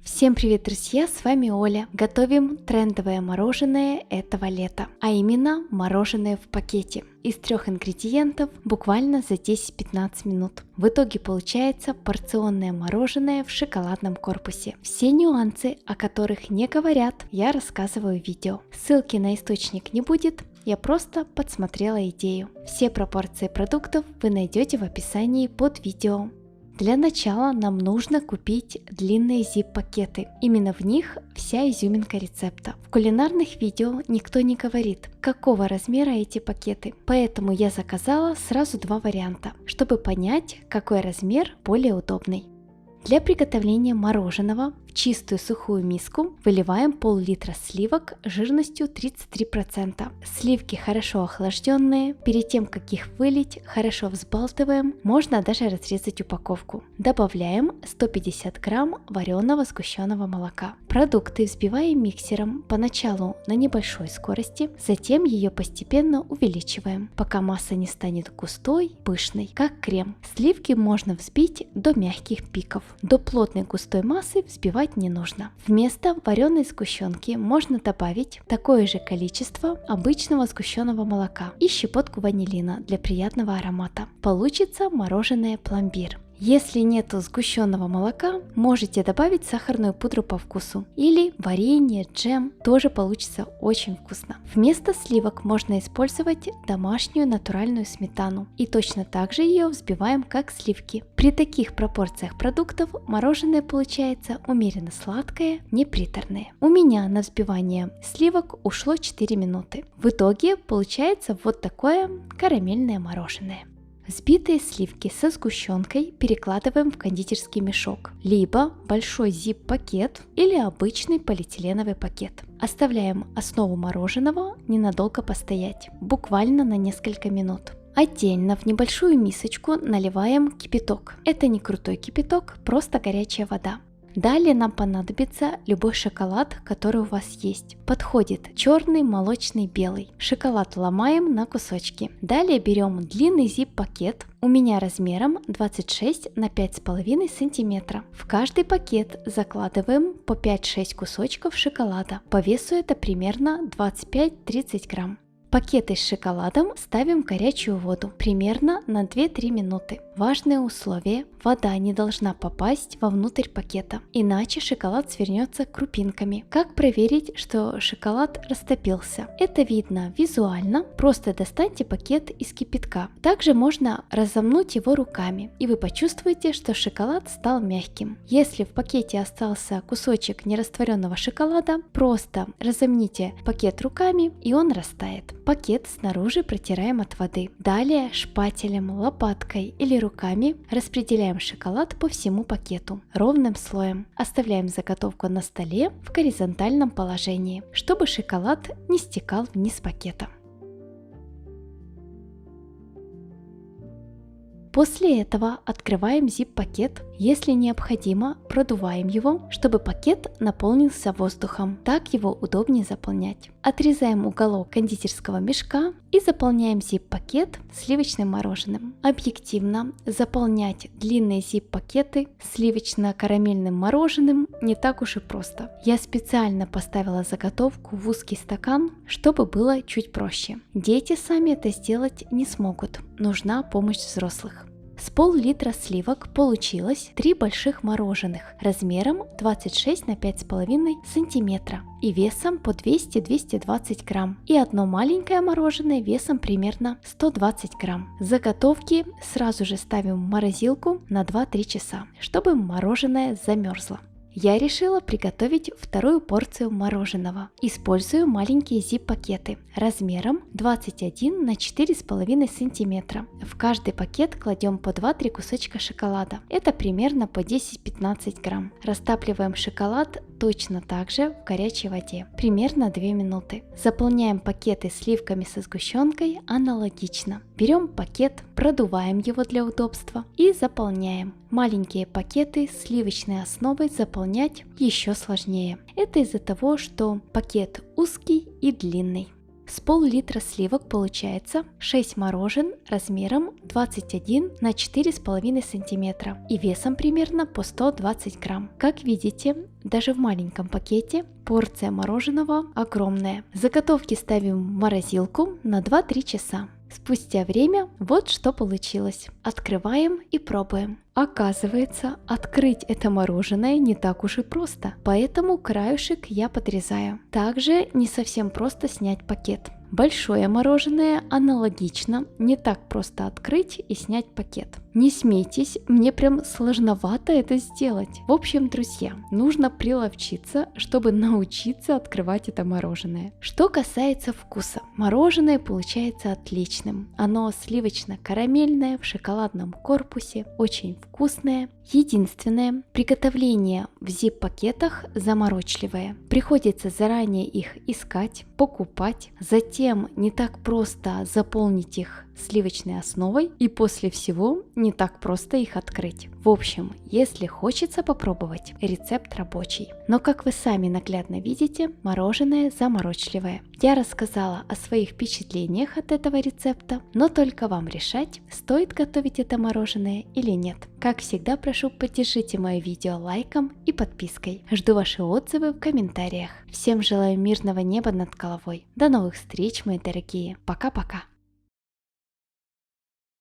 Всем привет, друзья, с вами Оля. Готовим трендовое мороженое этого лета, а именно мороженое в пакете из 3 ингредиентов буквально за 10-15 минут. В итоге получается порционное мороженое в шоколадном корпусе. Все нюансы, о которых не говорят, я рассказываю в видео. Ссылки на источник не будет, я просто подсмотрела идею. Все пропорции продуктов вы найдете в описании под видео. Для начала нам нужно купить длинные zip-пакеты. Именно в них вся изюминка рецепта. В кулинарных видео никто не говорит, какого размера эти пакеты, поэтому я заказала сразу 2 варианта, чтобы понять, какой размер более удобный. Для приготовления мороженого в чистую сухую миску выливаем пол-литра сливок жирностью 33%. Сливки хорошо охлажденные, перед тем как их вылить, хорошо взбалтываем, можно даже разрезать упаковку. Добавляем 150 грамм вареного сгущенного молока. Продукты взбиваем миксером поначалу на небольшой скорости, затем ее постепенно увеличиваем, пока масса не станет густой, пышной, как крем. Сливки можно взбить до мягких пиков. До плотной густой массы взбивать не нужно. Вместо вареной сгущенки можно добавить такое же количество обычного сгущенного молока и щепотку ванилина для приятного аромата. Получится мороженое пломбир. Если нету сгущенного молока, можете добавить сахарную пудру по вкусу или варенье, джем, тоже получится очень вкусно. Вместо сливок можно использовать домашнюю натуральную сметану и точно так же ее взбиваем как сливки. При таких пропорциях продуктов мороженое получается умеренно сладкое, не приторное. У меня на взбивание сливок ушло 4 минуты. В итоге получается вот такое карамельное мороженое. Взбитые сливки со сгущенкой перекладываем в кондитерский мешок, либо большой zip-пакет или обычный полиэтиленовый пакет. Оставляем основу мороженого ненадолго постоять, буквально на несколько минут. Отдельно в небольшую мисочку наливаем кипяток. Это не крутой кипяток, просто горячая вода. Далее нам понадобится любой шоколад, который у вас есть. Подходит черный, молочный, белый. Шоколад ломаем на кусочки. Далее берем длинный zip-пакет, у меня размером 26 на 5,5 см. В каждый пакет закладываем по 5-6 кусочков шоколада. По весу это примерно 25-30 грамм. Пакеты с шоколадом ставим в горячую воду примерно на 2-3 минуты. Важное условие – вода не должна попасть вовнутрь пакета, иначе шоколад свернется крупинками. Как проверить, что шоколад растопился? Это видно визуально, просто достаньте пакет из кипятка. Также можно разомнуть его руками, и вы почувствуете, что шоколад стал мягким. Если в пакете остался кусочек нерастворенного шоколада, просто разомните пакет руками, и он растает. Пакет снаружи протираем от воды. Далее шпателем, лопаткой или руками распределяем шоколад по всему пакету ровным слоем. Оставляем заготовку на столе в горизонтальном положении, чтобы шоколад не стекал вниз пакета. После этого открываем zip-пакет, если необходимо, продуваем его, чтобы пакет наполнился воздухом, так его удобнее заполнять. Отрезаем уголок кондитерского мешка и заполняем zip-пакет сливочным мороженым. Объективно, заполнять длинные zip-пакеты сливочно-карамельным мороженым не так уж и просто. Я специально поставила заготовку в узкий стакан, чтобы было чуть проще. Дети сами это сделать не смогут, нужна помощь взрослых. С пол-литра сливок получилось 3 больших мороженых размером 26 на 5,5 см и весом по 200-220 грамм и одно маленькое мороженое весом примерно 120 грамм. Заготовки сразу же ставим в морозилку на 2-3 часа, чтобы мороженое замерзло. Я решила приготовить вторую порцию мороженого. Использую маленькие zip-пакеты размером 21 на 4,5 см. В каждый пакет кладем по 2-3 кусочка шоколада. Это примерно по 10-15 грамм. Растапливаем шоколад точно так же в горячей воде, примерно 2 минуты. Заполняем пакеты сливками со сгущенкой аналогично. Берем пакет, продуваем его для удобства и заполняем. Маленькие пакеты с сливочной основой заполнять еще сложнее. Это из-за того, что пакет узкий и длинный. С пол-литра сливок получается 6 морожен размером 21 на 4,5 см и весом примерно по 120 грамм. Как видите, даже в маленьком пакете порция мороженого огромная. Заготовки ставим в морозилку на 2-3 часа. Спустя время вот что получилось. Открываем и пробуем. Оказывается, открыть это мороженое не так уж и просто, поэтому краешек я подрезаю. Также не совсем просто снять пакет. Большое мороженое аналогично, не так просто открыть и снять пакет. Не смейтесь, мне прям сложновато это сделать. В общем, друзья, нужно приловчиться, чтобы научиться открывать это мороженое. Что касается вкуса, мороженое получается отличным. Оно сливочно-карамельное в шоколадном корпусе, очень вкусное. Единственное, приготовление в zip-пакетах заморочливое. Приходится заранее их искать, покупать, затем не так просто заполнить их сливочной основой и после всего не так просто их открыть. В общем, если хочется попробовать, рецепт рабочий. Но как вы сами наглядно видите, мороженое заморочливое. Я рассказала о своих впечатлениях от этого рецепта, но только вам решать, стоит готовить это мороженое или нет. Как всегда, прошу, поддержите мое видео лайком и подпиской. Жду ваши отзывы в комментариях. Всем желаю мирного неба над головой. До новых встреч, мои дорогие. Пока-пока.